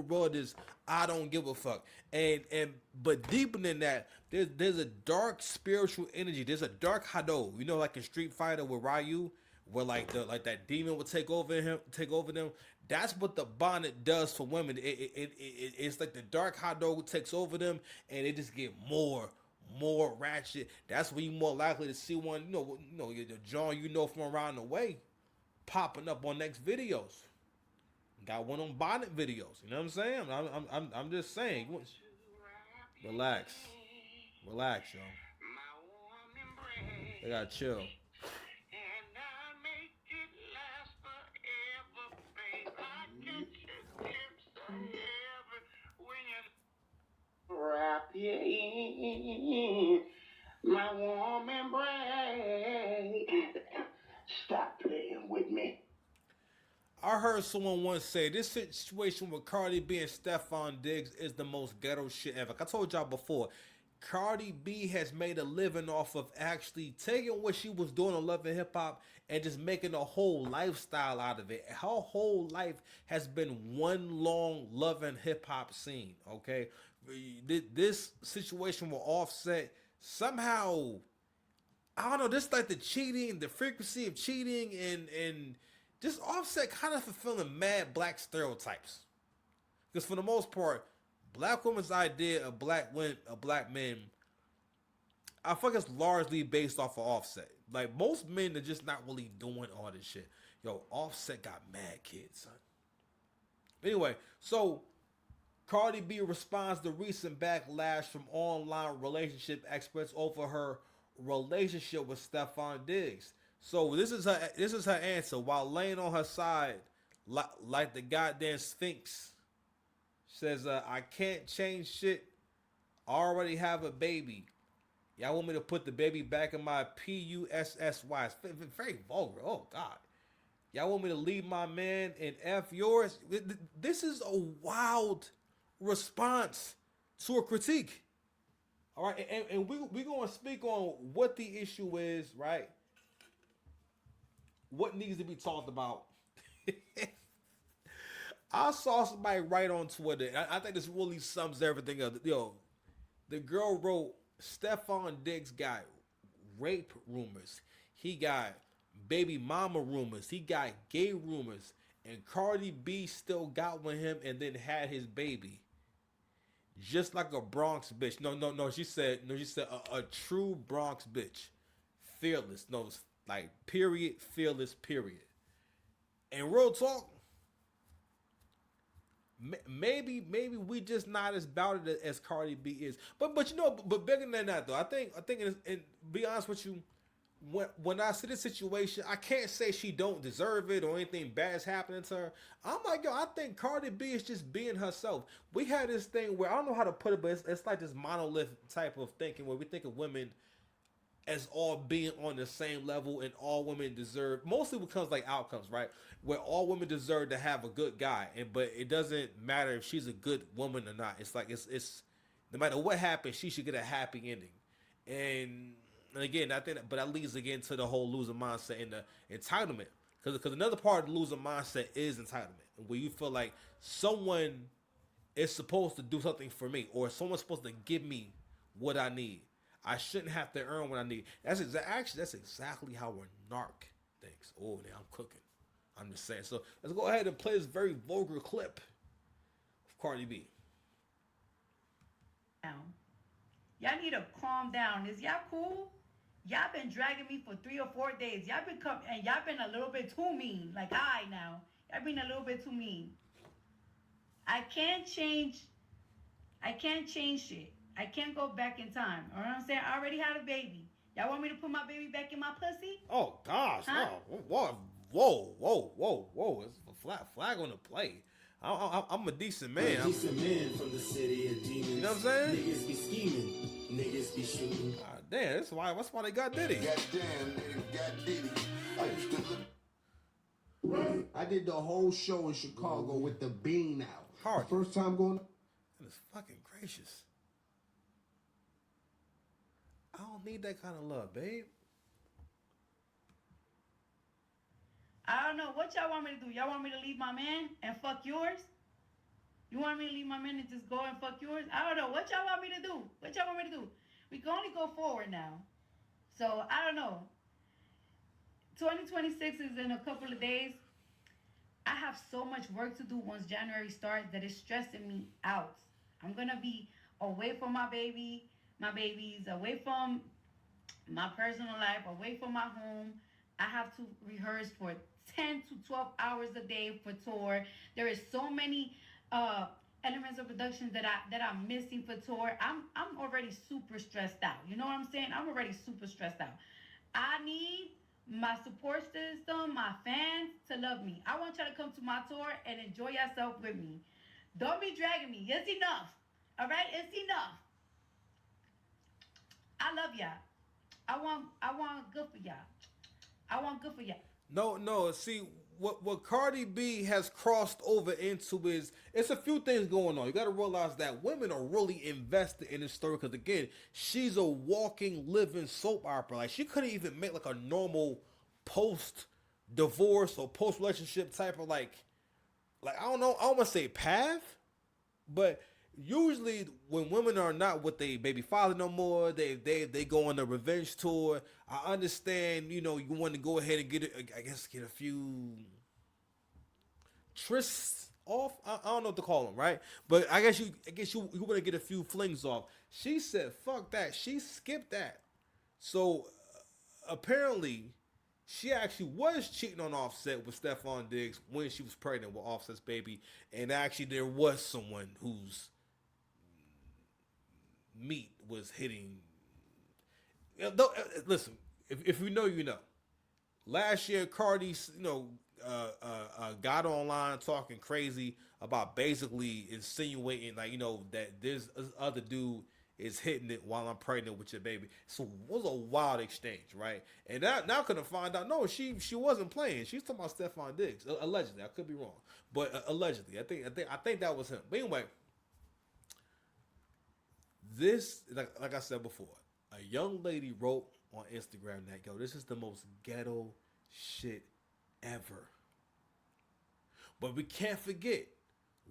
world is I don't give a fuck. But deeper than that, there's a dark spiritual energy. There's a dark Hado. You know, like in Street Fighter with Ryu, where like that demon would take over them. That's what the bonnet does for women. It's like the dark Hado takes over them, and they just get more ratchet. That's when you're more likely to see one. Your John from around the way popping up on next videos. Got one on bonnet videos. You know what I'm saying? I'm just saying. Relax, relax, yo. They gotta chill. Wrap you in my warm embrace. Stop playing with me. I heard someone once say this situation with Cardi B and Steffon Diggs is the most ghetto shit ever. Like I told y'all before, Cardi B has made a living off of actually taking what she was doing on Love and Hip Hop and just making a whole lifestyle out of it. Her whole life has been one long Love and Hip Hop scene. Okay, this situation with Offset somehow, I don't know, just like the cheating, the frequency of cheating, and just Offset kind of fulfilling mad black stereotypes. Because for the most part, black women's idea of black men, I feel like it's largely based off of Offset. Like most men are just not really doing all this shit. Yo, Offset got mad kids, son. Anyway, so Cardi B responds to recent backlash from online relationship experts over her relationship with Stefan Diggs. So this is her answer while laying on her side like the goddamn Sphinx. Says I can't change shit. I already have a baby. Y'all want me to put the baby back in my PUSSY? It's very vulgar. Oh God. Y'all want me to leave my man and F yours? This is a wild response to a critique. All right, and we going to speak on what the issue is, right? What needs to be talked about. I saw somebody write on Twitter, and I think this really sums everything up. Yo, the girl wrote, Stefan Diggs got rape rumors. He got baby mama rumors. He got gay rumors. And Cardi B still got with him and then had his baby. Just like a Bronx bitch. No. She said a true Bronx bitch. Fearless. No, like period, fearless, period. And real talk, maybe we just not as about it as Cardi B is. But bigger than that though, I think and be honest with you, when I see the situation, I can't say she don't deserve it or anything bad's happening to her. I'm like, yo, I think Cardi B is just being herself. We had this thing where I don't know how to put it, but it's like this monolith type of thinking where we think of women as all being on the same level and all women deserve, mostly becomes like outcomes, right? Where all women deserve to have a good guy, but it doesn't matter if she's a good woman or not. It's like it's no matter what happens, she should get a happy ending. And again, I think but that leads again to the whole loser mindset and the entitlement, because another part of the loser mindset is entitlement, where you feel like someone is supposed to do something for me, or someone's supposed to give me what I need. I shouldn't have to earn what I need. That's exactly how a narc thinks. Oh, now I'm cooking. I'm just saying. So let's go ahead and play this very vulgar clip of Cardi B. Down. Y'all need to calm down. Is y'all cool? Y'all been dragging me for 3 or 4 days. Y'all been a little bit too mean. Like I now. Y'all been a little bit too mean. I can't change. I can't change shit. I can't go back in time. You know what I'm saying? I already had a baby. Y'all want me to put my baby back in my pussy? Oh gosh! Huh? Oh, whoa! It's a flag on the play. I'm a decent man. I'm a decent man from the city of demons. You know what I'm saying? Niggas be scheming, niggas be shooting. Damn, that's why they got Diddy. Goddamn, nigga, got Diddy. I used to look. I did the whole show in Chicago with the bean out. Hard. First time going. Goodness fucking gracious. I don't need that kind of love, babe. I don't know. What y'all want me to do? Y'all want me to leave my man and fuck yours? You want me to leave my men and just go and fuck yours? I don't know. What y'all want me to do? What y'all want me to do? We can only go forward now. So I don't know. 2026 is in a couple of days. I have so much work to do once January starts that it's stressing me out. I'm gonna be away from my babies, away from my personal life, away from my home. I have to rehearse for 10 to 12 hours a day for tour. There is so many uh elements of production that I'm missing for tour. I'm already super stressed out. You know what I'm saying? I'm already super stressed out. I need my support system, my fans to love me. I want y'all to come to my tour and enjoy yourself with me. Don't be dragging me. It's enough. All right? It's enough. I love y'all. I want good for y'all. I want good for y'all. No, no. See, what Cardi B has crossed over into is it's a few things going on. You got to realize that women are really invested in this story because again, she's a walking, living soap opera. Like she couldn't even make like a normal post divorce or post relationship type of like I don't know. I don't want to say path, but usually when women are not with their baby father no more, they go on a revenge tour. I understand, you know, you want to go ahead and I guess get a few trysts off. I don't know what to call them, right? But I guess you want to get a few flings off. She said, "Fuck that." She skipped that. So apparently, she actually was cheating on Offset with Steffon Diggs when she was pregnant with Offset's baby, and actually there was someone whose meat was hitting. Listen, if you know, you know. Last year, Cardi, got online talking crazy about basically insinuating, like, that this other dude is hitting it while I'm pregnant with your baby. So it was a wild exchange, right? And now gonna find out, no, she wasn't playing. She's talking about Steffon Diggs, allegedly. I could be wrong, but allegedly, I think that was him. But anyway, this, like I said before, a young lady wrote on Instagram that, yo, this is the most ghetto shit ever. But we can't forget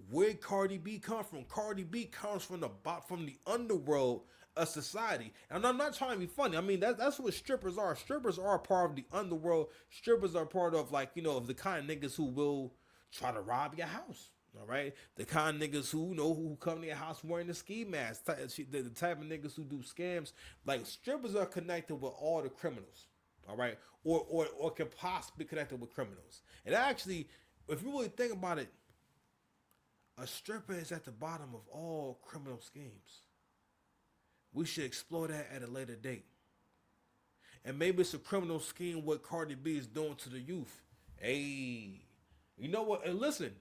where Cardi B come from. Cardi B comes from the underworld of society. And I'm not trying to be funny. I mean, that's what strippers are. Strippers are a part of the underworld. Strippers are part of, like, of the kind of niggas who will try to rob your house. All right, the kind of niggas who come to your house wearing the ski mask, the type of niggas who do scams. Like, strippers are connected with all the criminals, all right, or can possibly be connected with criminals. And actually, if you really think about it, a stripper is at the bottom of all criminal schemes. We should explore that at a later date. And maybe it's a criminal scheme what Cardi B is doing to the youth. Hey, you know what? And listen,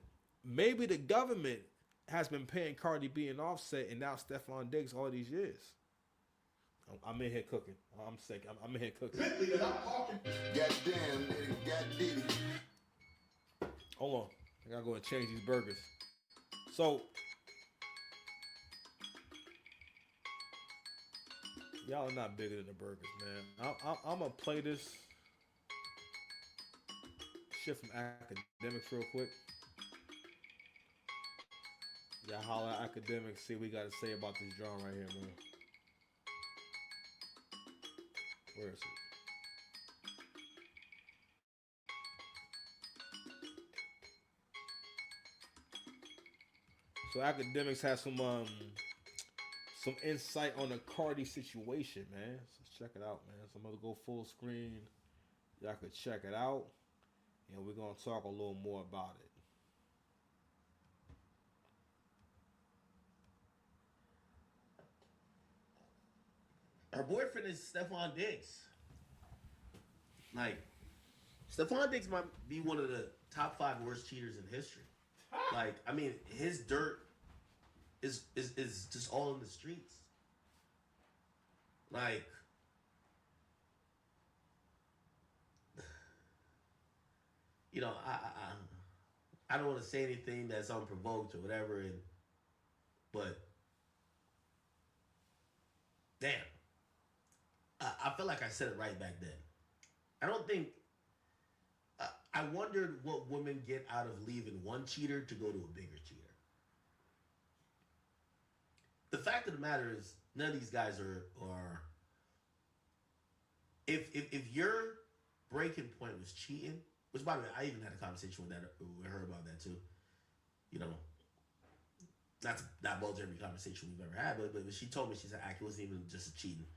maybe the government has been paying Cardi B and Offset and now Steffon Diggs all these years. I'm in here cooking. I'm sick. I'm in here cooking. Goddamn, nigga, goddamn. Hold on. I gotta go and change these burgers. So, y'all are not bigger than the burgers, man. I'm gonna play this shit from Academics real quick. Y'all holler at Academics, see what we gotta say about this drum right here, man. Where is it? So Academics has some insight on the Cardi situation, man. So check it out, man. So I'm gonna go full screen. Y'all could check it out, and we're gonna talk a little more about it. Her boyfriend is Steffon Diggs. Like, Steffon Diggs might be one of the top 5 worst cheaters in history. Like, I mean, his dirt is just all in the streets. Like, I don't want to say anything that's unprovoked or whatever, but damn, I feel like I said it right back then. I don't think. I wondered what women get out of leaving one cheater to go to a bigger cheater. fact of the matter is, none of these guys are if your breaking point was cheating, which by the way, I even had a conversation with her about that too. You know, not to divulge every conversation we've ever had, but she told me, she said, "Act, it wasn't even just a cheating.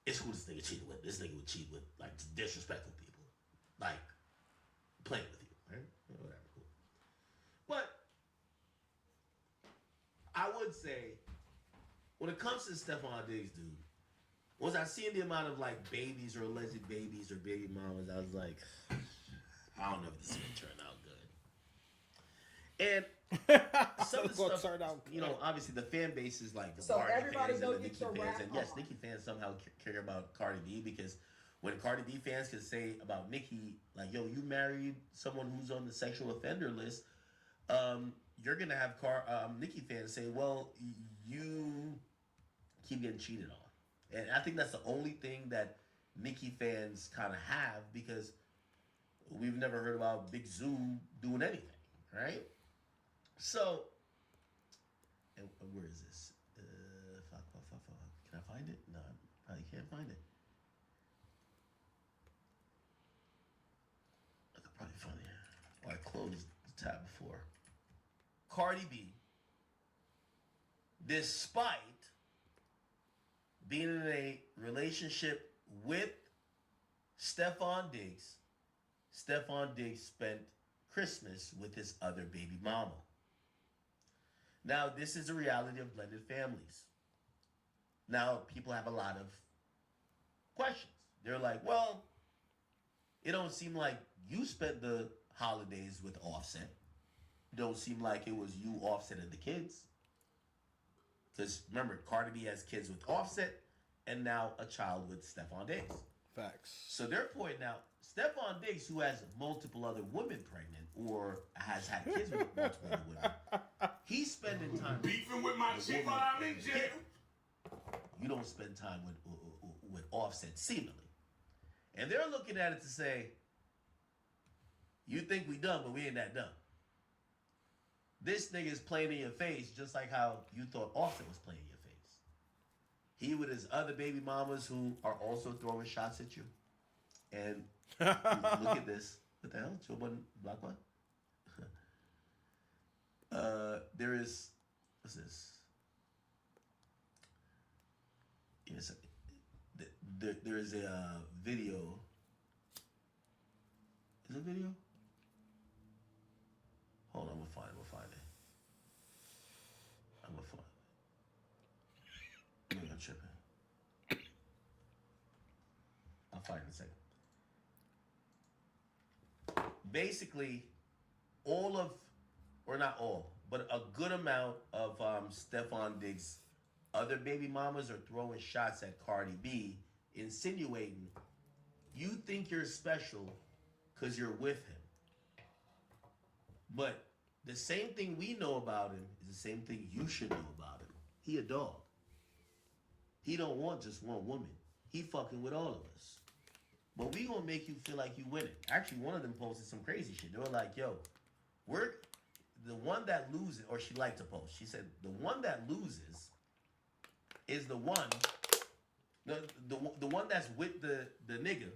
It's who this nigga cheated with. This nigga would cheat with like disrespectful people, like playing with you, right? Whatever, cool." But I would say, when it comes to Steffon Diggs, dude, once I seen the amount of like babies or alleged babies or baby mamas, I was like, I don't know if this is gonna turn out good. And some of the Gonna stuff, turn out you know, obviously the fan base is like the So Cardi everybody fans go and the get Nicki your fans, rap and yes, on. Nicki fans somehow care about Cardi B, because when Cardi B fans can say about Nicki, like, yo, you married someone who's on the sexual offender list, you're gonna have Nicki fans say, well, you keep getting cheated on. And I think that's the only thing that Nicki fans kind of have, because we've never heard about Big Zoo doing anything, right? So, and where is this? Fuck. Can I find it? No, I probably can't find it. I could probably find it. Oh, I closed the tab before. Cardi B, despite being in a relationship with Steffon Diggs spent Christmas with his other baby mama. Now, this is a reality of blended families. Now, people have a lot of questions. They're like, well, it don't seem like you spent the holidays with Offset. It don't seem like it was you, Offset, and the kids. Because remember, Cardi B has kids with Offset and now a child with Steffon Diggs. Facts. So they're pointing out Steffon Diggs, who has multiple other women pregnant or has had kids with multiple other women, he's spending time Beefing with my chick while I'm in jail. You don't spend time with Offset seemingly. And they're looking at it to say, you think we dumb, but we ain't that dumb. This nigga is playing in your face just like how you thought Offset was playing in your face. He with his other baby mamas who are also throwing shots at you. And look at this. What the hell? Joe Budden, Black One? There is, what's this? Yes, there is a video. Is it a video? Hold on, I'm gonna find it. Maybe I'm tripping. I'll find it in a second. Basically, all of, or not all, but a good amount of Steffon Diggs' other baby mamas are throwing shots at Cardi B, insinuating you think you're special because you're with him. But the same thing we know about him is the same thing you should know about him. He a dog. He don't want just one woman. He fucking with all of us. But we gonna make you feel like you winning. Actually, one of them posted some crazy shit. They were like, yo, we're the one that loses, or she liked to post. She said, the one that loses is the one, the one that's with the nigga.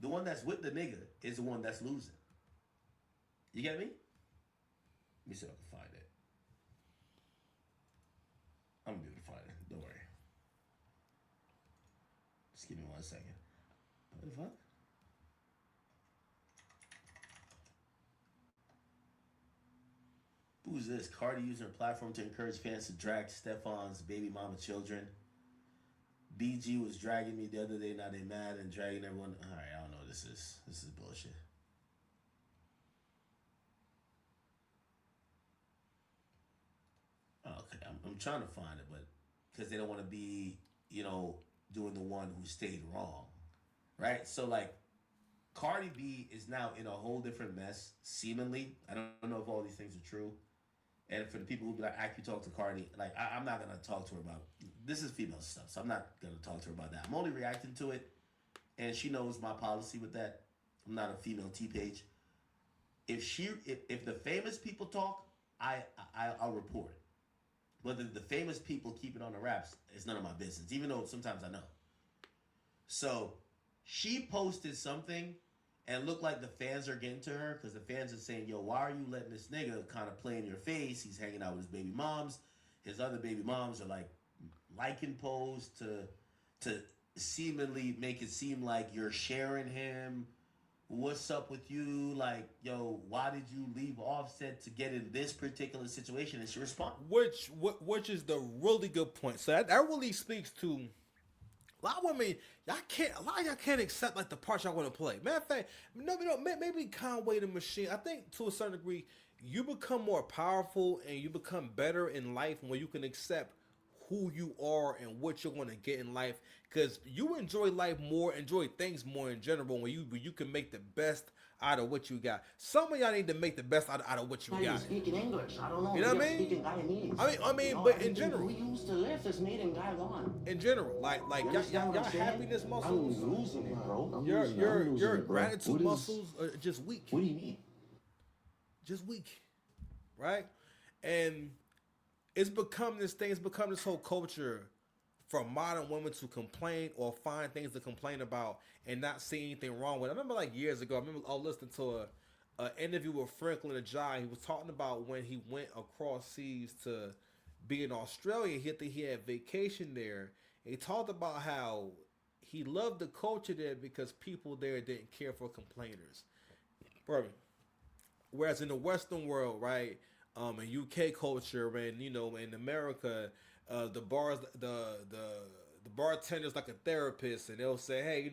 The one that's with the nigga is the one that's losing. You get me? Let me see if I can find it. I'm gonna be able to find it. Don't worry. Just give me 1 second. What the fuck? Who's this? Cardi using her platform to encourage fans to drag Steffon's baby mama children. BG was dragging me the other day. Now they mad and dragging everyone. All right, I don't know what this is. This is bullshit. Okay, I'm trying to find it, but because they don't want to be, doing the one who stayed wrong, right? So like, Cardi B is now in a whole different mess, seemingly. I don't know if all these things are true. And for the people who be like, you talk to Cardi, like, I'm not going to talk to her about, this is female stuff, so I'm not going to talk to her about that. I'm only reacting to it, and she knows my policy with that. I'm not a female T-page. If the famous people talk, I'll report it. Whether the famous people keep it on the wraps, it's none of my business, even though sometimes I know. So she posted something and looked like the fans are getting to her because the fans are saying, yo, why are you letting this nigga kind of play in your face? He's hanging out with his baby moms. His other baby moms are like liking posts to seemingly make it seem like you're sharing him. What's up with you? Like, yo, why did you leave Offset to get in this particular situation? And she responded. Which is the really good point. So that really speaks to a lot of women. A lot of y'all can't accept like the part y'all want to play. Matter of fact, maybe Conway the Machine. I think to a certain degree, you become more powerful and you become better in life when you can accept who you are and what you're going to get in life, because you enjoy life more, enjoy things more in general when you can make the best out of what you got. Some of y'all need to make the best out of what you got. Speaking English, I don't know. You know what I mean? Speaking Guyanese. I mean, but in general, we used to live is made in Taiwan. In general, like y'all happiness muscles, I'm losing it, bro. your gratitude muscles are just weak. What do you mean? Just weak, right? And it's become this thing. It's become this whole culture for modern women to complain or find things to complain about and not see anything wrong with it. I remember like years ago, I was listening to an interview with Franklin Ajay. He was talking about when he went across seas to be in Australia. He had vacation there. And he talked about how he loved the culture there because people there didn't care for complainers. Pardon me. Whereas in the Western world, right, in UK culture and in America, the bartender's like a therapist, and they'll say, hey,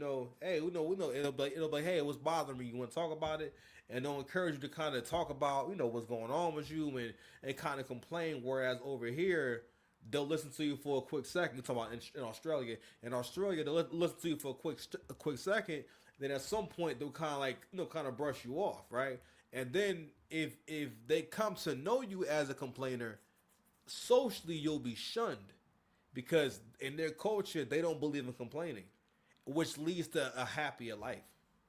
we know, it'll be like, hey, what's bothering me? You want to talk about it? And they'll encourage you to kind of talk about what's going on with you and kind of complain. Whereas over here, they'll listen to you for a quick second. You're talking about in Australia. In Australia, they'll listen to you for a quick second. Then at some point, they'll kind of like kind of brush you off, right? And then if they come to know you as a complainer, socially you'll be shunned because in their culture they don't believe in complaining, which leads to a happier life.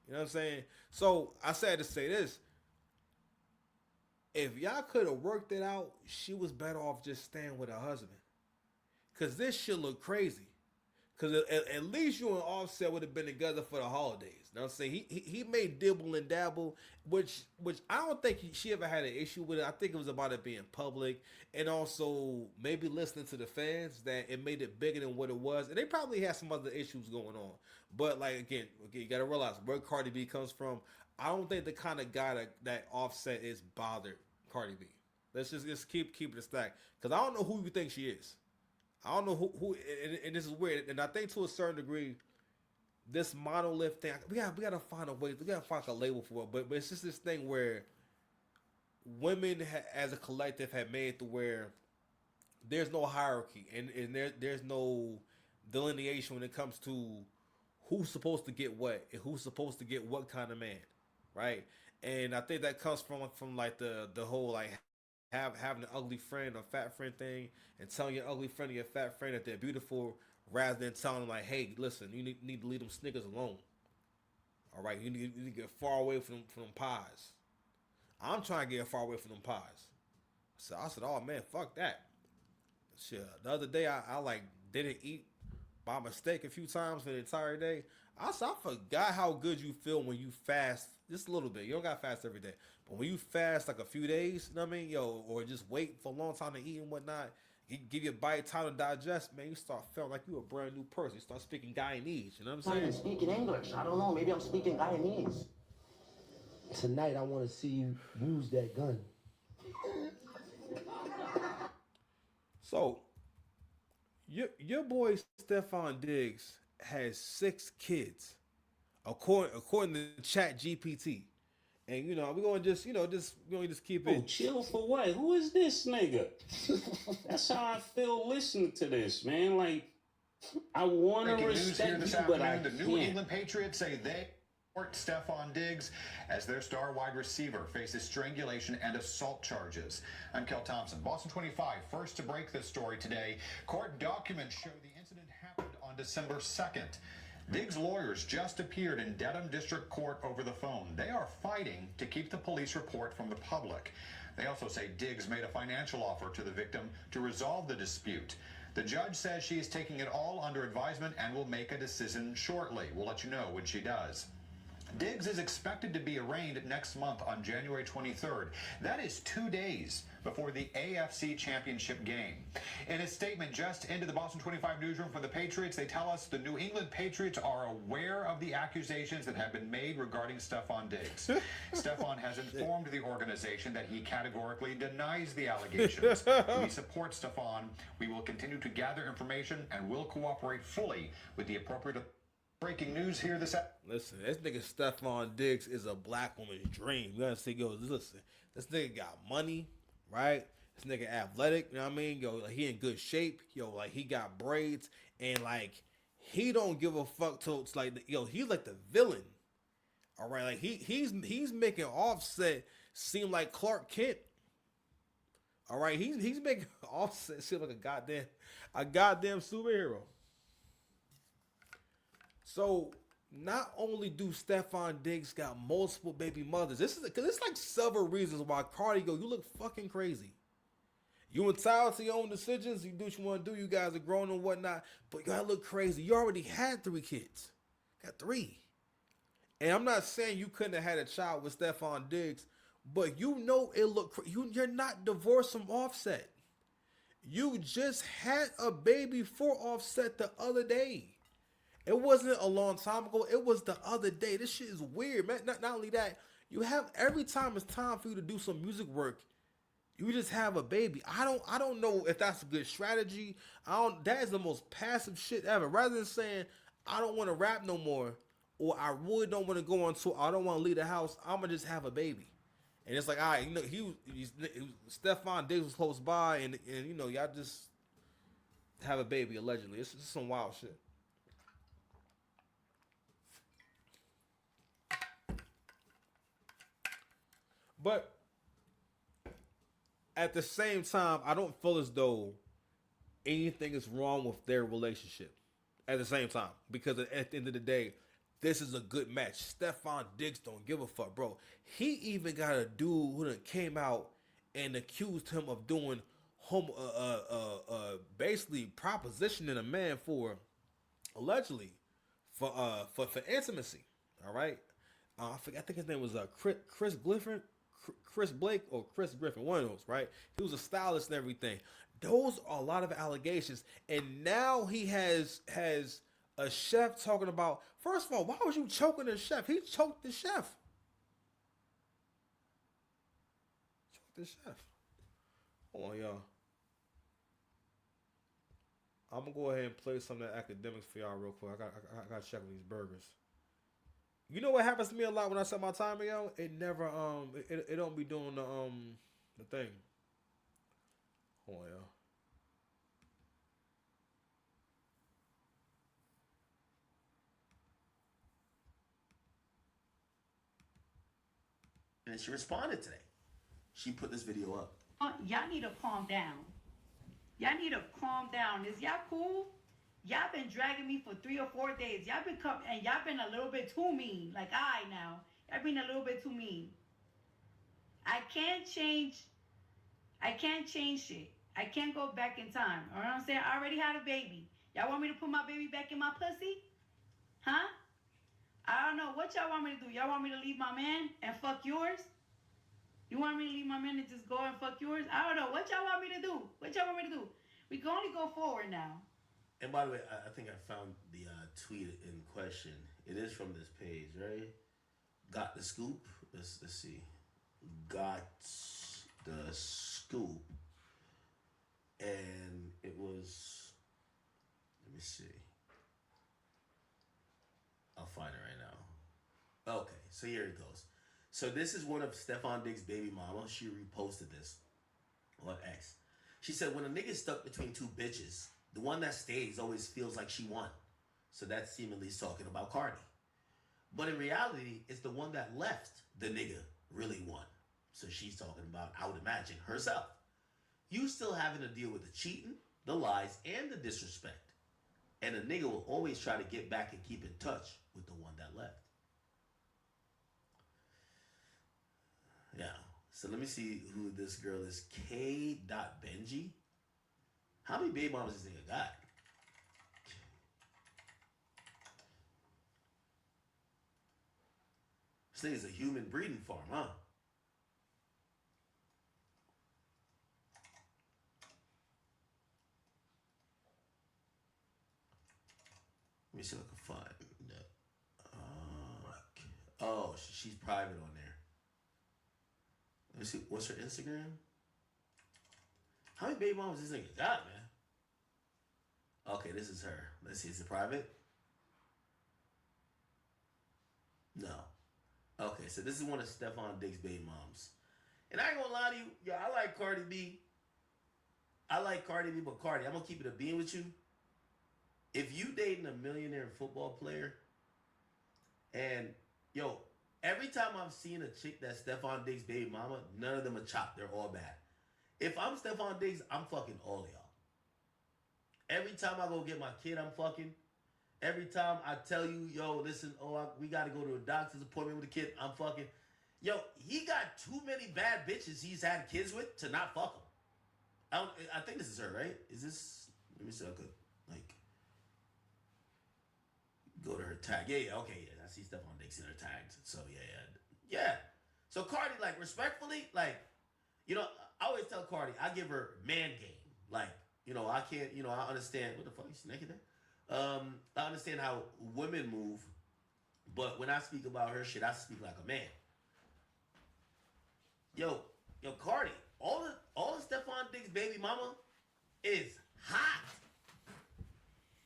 You know what I'm saying? So I said to say this: if y'all could have worked it out, she was better off just staying with her husband, cause this shit look crazy. Cause at least you and Offset would have been together for the holidays. You know what I'm saying? He made dibble and dabble, which I don't think she ever had an issue with it. I think it was about it being public and also maybe listening to the fans that it made it bigger than what it was. And they probably had some other issues going on. But like again, you gotta realize where Cardi B comes from. I don't think the kind of guy that Offset is bothered Cardi B. Let's just keep it a stack. Cause I don't know who you think she is. I don't know who and this is weird, and I think to a certain degree, this monolith thing, we gotta find a way, we gotta find a label for it, but it's just this thing where women as a collective have made to where there's no hierarchy, and there's no delineation when it comes to who's supposed to get what, and who's supposed to get what kind of man, right? And I think that comes from like the whole like having an ugly friend or fat friend thing, and telling your ugly friend or your fat friend that they're beautiful, rather than telling them like, hey, listen, you need to leave them Snickers alone. All right, you need to get far away from them pies. I'm trying to get far away from them pies. So I said, oh man, fuck that. Shit. The other day I like didn't eat by mistake a few times for the entire day. I forgot how good you feel when you fast just a little bit. You don't got to fast every day. But when you fast like a few days, you know what I mean? Or just wait for a long time to eat and whatnot, give your body time to digest, man, you start feeling like you a brand new person. You start speaking Guyanese, you know what I'm saying? I'm speaking English. I don't know. Maybe I'm speaking Guyanese. Tonight I want to see you use that gun. So, your boy Steffon Diggs has 6 kids, according to Chat GPT. And we're gonna just keep it. Oh, chill for what? Who is this nigga? That's how I feel listening to this, man. Like, I want to respect you, but I can't. The New England Patriots say they support Steffon Diggs as their star wide receiver faces strangulation and assault charges. I'm Kel Thompson. Boston 25, first to break this story today. Court documents show the incident happened on December 2nd. Diggs' lawyers just appeared in Dedham District Court over the phone. They are fighting to keep the police report from the public. They also say Diggs made a financial offer to the victim to resolve the dispute. The judge says she is taking it all under advisement and will make a decision shortly. We'll let you know when she does. Diggs is expected to be arraigned next month on January 23rd. That is 2 days before the AFC Championship game. In a statement just into the Boston 25 newsroom for the Patriots, they tell us the New England Patriots are aware of the accusations that have been made regarding Steffon Diggs. Steffon has informed the organization that he categorically denies the allegations. We support Steffon. We will continue to gather information and will cooperate fully with the appropriate. Breaking news here this. Listen, this nigga Steffon Diggs is a black woman's dream. You gotta say, yo, listen, this nigga got money, right? This nigga athletic, you know what I mean? Yo, like, he in good shape. Yo, like, he got braids, and like, he don't give a fuck till it's like, yo, he's like the villain. All right, like he's making Offset seem like Clark Kent. All right, he's making Offset seem like a goddamn superhero. So not only do Steffon Diggs got multiple baby mothers, this is because it's like several reasons why Cardi go, you look fucking crazy. You entitled to your own decisions. You do what you want to do. You guys are grown and whatnot, but you gotta look crazy. You already had 3 kids, got 3, and I'm not saying you couldn't have had a child with Steffon Diggs, but you know it look. You're not divorced from Offset. You just had a baby for Offset the other day. It wasn't a long time ago. It was the other day. This shit is weird, man. Not only that, you have every time it's time for you to do some music work, you just have a baby. I don't know if that's a good strategy. That is the most passive shit ever. Rather than saying I don't want to rap no more, or I really don't want to go on tour, I don't want to leave the house, I'm gonna just have a baby. And it's like, all right, you know, Steffon Diggs was close by, and you know, y'all just have a baby allegedly. It's just some wild shit. But at the same time, I don't feel as though anything is wrong with their relationship. At the same time, because at the end of the day, this is a good match. Steffon Diggs don't give a fuck, bro. He even got a dude who done came out and accused him of doing basically propositioning a man for allegedly for intimacy. All right, I think his name was Chris Blake or Chris Griffin, one of those, right? He was a stylist and everything. Those are a lot of allegations, and now he has a chef talking about. First of all, why was you choking the chef? He choked the chef. Choked the chef. Hold on, y'all. I'm gonna go ahead and play some of the academics for y'all real quick. I gotta check on these burgers. You know what happens to me a lot when I set my timer, yo? It never it don't be doing the thing. Hold on, y'all. And she responded today. She put this video up. Y'all need to calm down. Y'all need to calm down. Is y'all cool? Y'all been dragging me for 3 or 4 days. Y'all been a little bit too mean. Like now. Y'all been a little bit too mean. I can't change shit. I can't go back in time. You know what I'm saying? I already had a baby. Y'all want me to put my baby back in my pussy? Huh? I don't know. What y'all want me to do? Y'all want me to leave my man and fuck yours? You want me to leave my man and just go and fuck yours? I don't know. What y'all want me to do? What y'all want me to do? We can only go forward now. And by the way, I think I found the tweet in question. It is from this page, right? Got the scoop. Let's see. Got the scoop. And it was, let me see. I'll find it right now. Okay, so here it goes. So this is one of Steffon Diggs' baby mama. She reposted this on X. She said, when a nigga's stuck between 2 bitches, the one that stays always feels like she won. So that's seemingly talking about Cardi. But in reality, it's the one that left the nigga really won. So she's talking about, I would imagine, herself. You still having to deal with the cheating, the lies, and the disrespect. And a nigga will always try to get back and keep in touch with the one that left. Yeah. So let me see who this girl is. K. Benji. How many baby mamas this nigga got? This nigga's a human breeding farm, huh? Let me see if I can find that. Oh, she's private on there. Let me see. What's her Instagram? How many baby mamas this nigga got, man? Okay, this is her. Let's see. Is it private? No. Okay, so this is one of Steffon Diggs' baby moms. And I ain't gonna lie to you. Yo, I like Cardi B. But Cardi, I'm gonna keep it a bean with you. If you dating a millionaire football player, and yo, every time I've seen a chick that's Steffon Diggs' baby mama, none of them are chopped. They're all bad. If I'm Steffon Diggs, I'm fucking all of y'all. Every time I go get my kid, I'm fucking. Every time I tell you, yo, listen, we got to go to a doctor's appointment with a kid, I'm fucking. Yo, he got too many bad bitches he's had kids with to not fuck them. I think this is her, right? Is this? Let me see. I could like go to her tag. Yeah. Okay. Yeah. I see Steffon Diggs in her tags. So yeah. So Cardi, like, respectfully, like, you know, I always tell Cardi, I give her man game. Like, you know, I can't. You know, I understand. What the fuck? You naked there? I understand how women move, but when I speak about her shit, I speak like a man. Yo, Cardi, all the Steffon Diggs' baby mama is hot.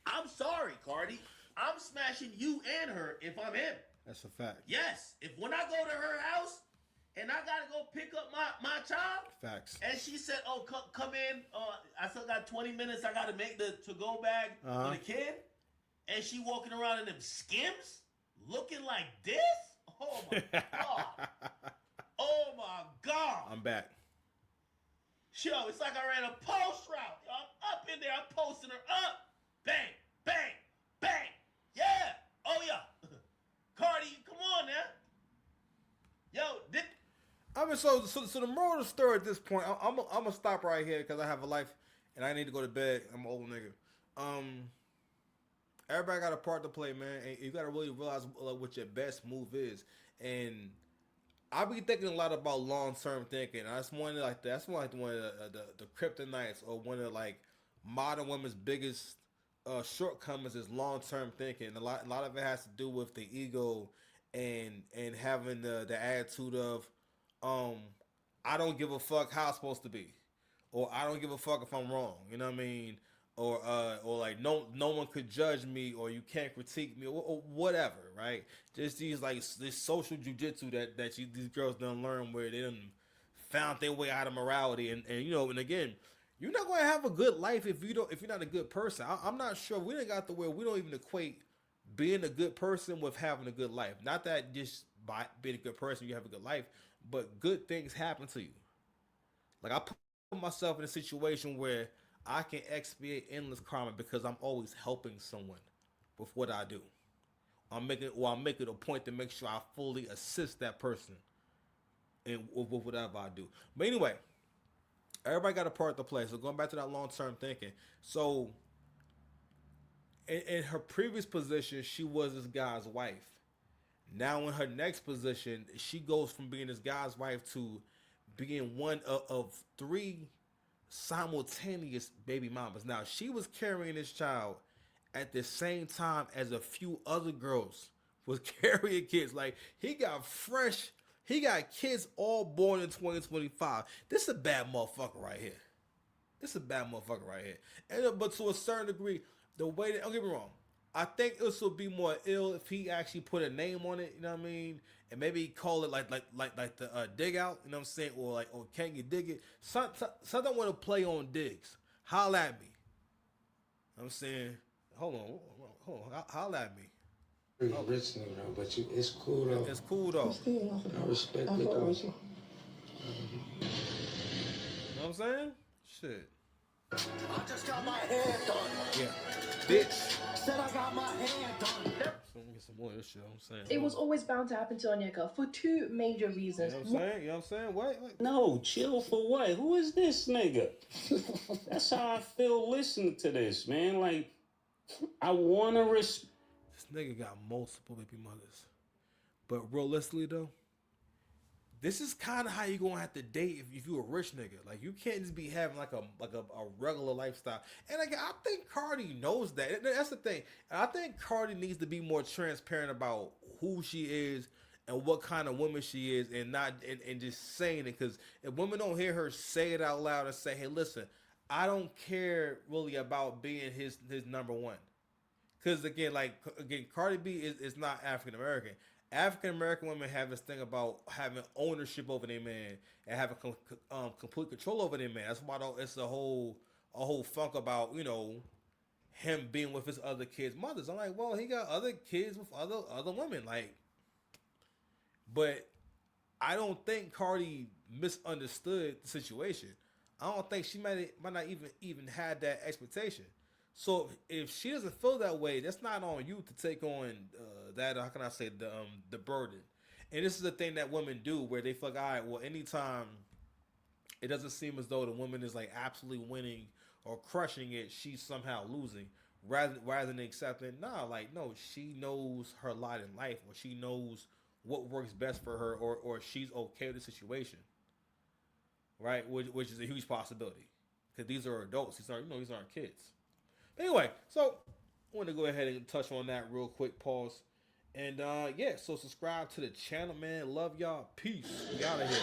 I'm sorry, Cardi. I'm smashing you and her if I'm him. That's a fact. Yes. If when I go to her house and I gotta go pick up my child. Facts. And she said, "Oh, come in. I still got 20 minutes. I gotta make the to-go bag for the kid." And she walking around in them Skims, looking like this. Oh my god. Oh my god. I'm back. Yo, it's like I ran a post route. Yo, I'm up in there. I'm posting her up. Bang, bang, bang. Yeah. Oh yeah. Cardi, come on now. Yo, I mean, so the moral of the story at this point, I'm gonna stop right here because I have a life and I need to go to bed. I'm an old nigga. Everybody got a part to play, man, and you gotta really realize what your best move is. And I be thinking a lot about long term thinking. That's one of the kryptonites, or one of like modern women's biggest shortcomings is long term thinking. A lot of it has to do with the ego and having the attitude of I don't give a fuck how it's supposed to be, or I don't give a fuck if I'm wrong. You know what I mean? Or like no one could judge me, or you can't critique me, or whatever, right? Just this social jujitsu that these girls done learn, where they done found their way out of morality, and you know, and again, you're not going to have a good life if you're not a good person. I'm not sure we done got to where we don't even equate being a good person with having a good life. Not that just by being a good person you have a good life, but good things happen to you. Like, I put myself in a situation where I can expiate endless karma because I'm always helping someone with what I do. I'm making a point to make sure I fully assist that person with whatever I do. But anyway, everybody got a part to play. So going back to that long-term thinking. So in her previous position, she was this guy's wife. Now in her next position, she goes from being this guy's wife to being one of three simultaneous baby mamas. Now, she was carrying this child at the same time as a few other girls was carrying kids. Like, he got kids all born in 2025. This is a bad motherfucker right here. And but to a certain degree, the way that, don't get me wrong, I think this would be more ill if he actually put a name on it, you know what I mean? And maybe call it like the dig out, you know what I'm saying? Or can you dig it? Something want to play on digs. Holla at me. You know what I'm saying? Hold on. Holla at me. Pretty rich nigga though, but it's cool though. It's cool though. I respect it though. You know what I'm saying? Shit. I just got my hair done. Yeah. Bitch. Said I got my hair done. So get some more of this shit. I'm saying It was always bound to happen to Onyeka for two major reasons. You know what I'm saying? You know what I'm saying? What? No, chill for what? Who is this nigga? That's how I feel listening to this, man. Like, I want to This nigga got multiple baby mothers. But realistically, though, this is kind of how you gonna have to date if you a rich nigga. Like, you can't just be having like a regular lifestyle. And again, I think Cardi knows that. That's the thing. I think Cardi needs to be more transparent about who she is and what kind of woman she is, and not and just saying it. Because if women don't hear her say it out loud and say, "Hey, listen, I don't care really about being his number one." Because again, Cardi B is not African American. African American women have this thing about having ownership over their man and having complete control over their man. That's why it's a whole funk about, you know, him being with his other kids' mothers. I'm like, well, he got other kids with other women, like. But I don't think Cardi misunderstood the situation. I don't think she might not even had that expectation. So if she doesn't feel that way, that's not on you to take on that. How can I say the burden? And this is the thing that women do, where they feel like, all right, well, anytime it doesn't seem as though the woman is like absolutely winning or crushing it, she's somehow losing. Rather than accepting, no, she knows her lot in life, or she knows what works best for her, or she's okay with the situation, right? Which is a huge possibility, because these are adults. These aren't kids. Anyway, so I want to go ahead and touch on that real quick. Pause. And so subscribe to the channel, man. Love y'all. Peace. We out of here.